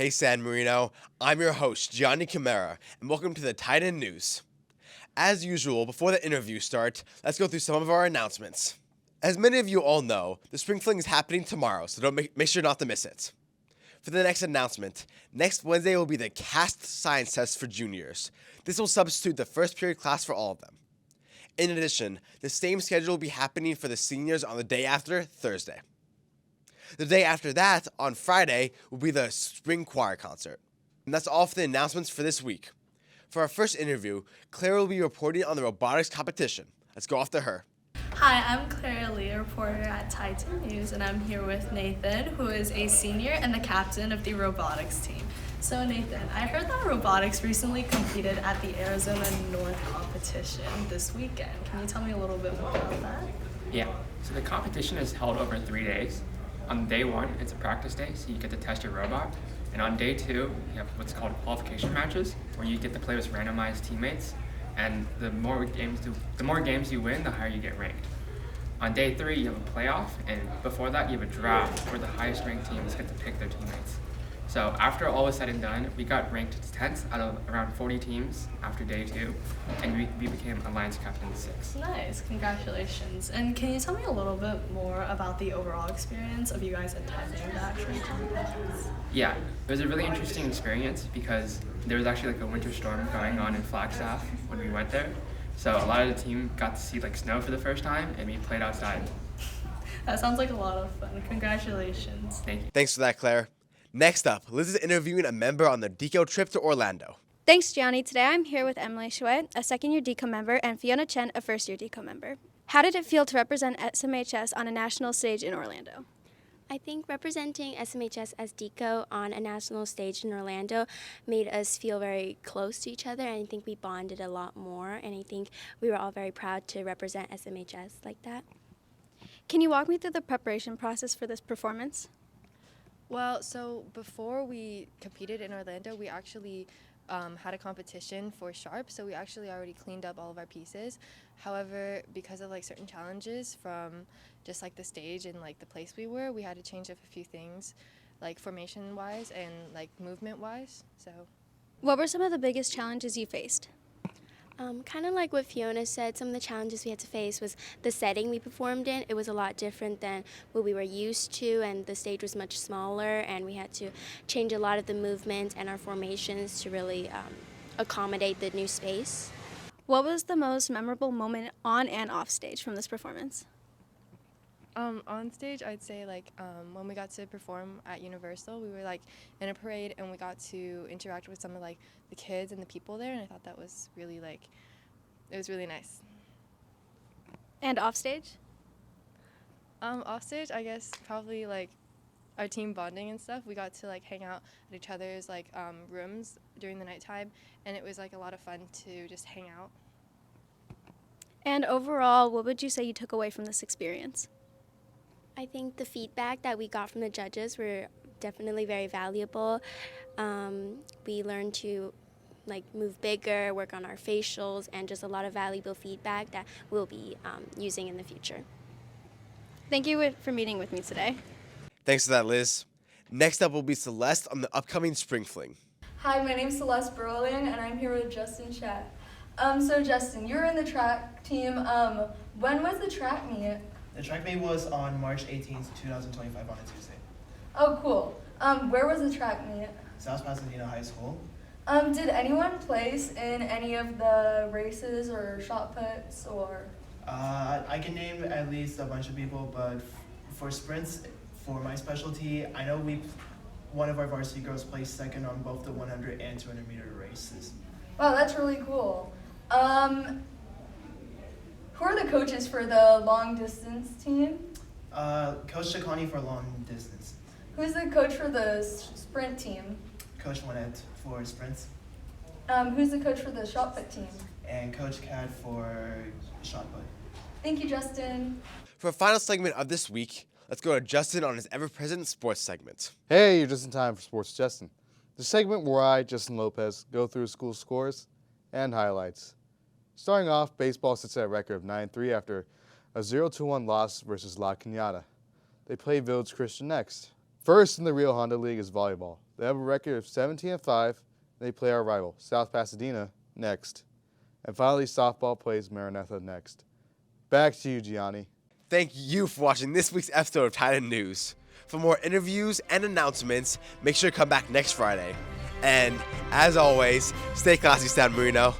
Hey San Marino, I'm your host, Gianni Camera, and welcome to the Tight End News. As usual, before the interview starts, let's go through some of our announcements. As many of you all know, the spring fling is happening tomorrow, so don't make sure not to miss it. For the next announcement, next Wednesday will be the CAST science test for juniors. This will substitute the first period class for all of them. In addition, the same schedule will be happening for the seniors on the day after, Thursday. The day after that, on Friday, will be the spring choir concert. And that's all for the announcements for this week. For our first interview, Claire will be reporting on the robotics competition. Let's go off to her. Hi, I'm Claire Lee, a reporter at Titan News, and I'm here with Nathan, who is a senior and the captain of the robotics team. So Nathan, I heard that robotics recently competed at the Arizona North competition this weekend. Can you tell me a little bit more about that? Yeah, so the competition is held over 3 days. On day one, it's a practice day, so you get to test your robot. And on day two, you have what's called qualification matches, where you get to play with randomized teammates. And the more games you win, the higher you get ranked. On day three, you have a playoff, and before that, you have a draft where the highest ranked teams get to pick their teammates. So after all was said and done, we got ranked 10th out of around 40 teams after day two, and we became Alliance Captain 6. Nice, congratulations. And can you tell me a little bit more about the overall experience of you guys attending the actual competitions? Yeah, it was a really interesting experience because there was actually like a winter storm going on in Flagstaff when we went there. So a lot of the team got to see like snow for the first time, and we played outside. That sounds like a lot of fun. Congratulations. Thank you. Thanks for that, Claire. Next up, Liz is interviewing a member on the DECO trip to Orlando. Thanks, Gianni. Today I'm here with Emily Chouet, a second-year DECO member, and Fiona Chen, a first-year DECO member. How did it feel to represent SMHS on a national stage in Orlando? I think representing SMHS as DECO on a national stage in Orlando made us feel very close to each other, and I think we bonded a lot more, and I think we were all very proud to represent SMHS like that. Can you walk me through the preparation process for this performance? Well, so before we competed in Orlando, we actually had a competition for Sharp, so we actually already cleaned up all of our pieces. However, because of like certain challenges from just like the stage and like the place we were, we had to change up a few things, like formation-wise and like movement-wise. So, What were some of the biggest challenges you faced? Kind of like what Fiona said, some of the challenges we had to face was the setting we performed in. It was a lot different than what we were used to, and the stage was much smaller, and we had to change a lot of the movement and our formations to really accommodate the new space. What was the most memorable moment on and off stage from this performance? on stage, I'd say like when we got to perform at Universal, we were like in a parade and we got to interact with some of like the kids and the people there, and I thought that was really it was really nice. And off stage? Off stage, I guess probably like our team bonding and stuff. We got to like hang out at each other's like rooms during the nighttime, and it was like a lot of fun to just hang out. And overall, what would you say you took away from this experience? I think the feedback that we got from the judges were definitely very valuable. We learned to move bigger, work on our facials, and just a lot of valuable feedback that we'll be using in the future. Thank you for meeting with me today. Thanks for that, Liz. Next up will be Celeste on the upcoming Spring Fling. Hi, my name's Celeste Berling, and I'm here with Justin Chat. So Justin, you're in the track team. When was the track meet? The track meet was on March 18th, 2025 on a Tuesday. Oh, cool. Where was the track meet? South Pasadena High School. Did anyone place in any of the races or shot puts or? I can name at least a bunch of people, but for sprints, for my specialty, I know one of our varsity girls placed second on both the 100 and 200 meter races. Wow, that's really cool. Who are the coaches for the long distance team? Coach Chacani for long distance. Who's the coach for the sprint team? Coach Winnett for sprints. Who's the coach for the shot put team? And Coach Cad for shot put. Thank you, Justin. For our final segment of this week, let's go to Justin on his ever-present sports segment. Hey, you're just in time for Sports Justin, the segment where I, Justin Lopez, go through school scores and highlights. Starting off, baseball sits at a record of 9-3 after a 0-1 loss versus La Cañada. They play Village Christian next. First in the Rio Honda League is volleyball. They have a record of 17-5. They play our rival, South Pasadena, next. And finally, softball plays Maranatha next. Back to you, Gianni. Thank you for watching this week's episode of Titan News. For more interviews and announcements, make sure to come back next Friday. And as always, stay classy, San Marino.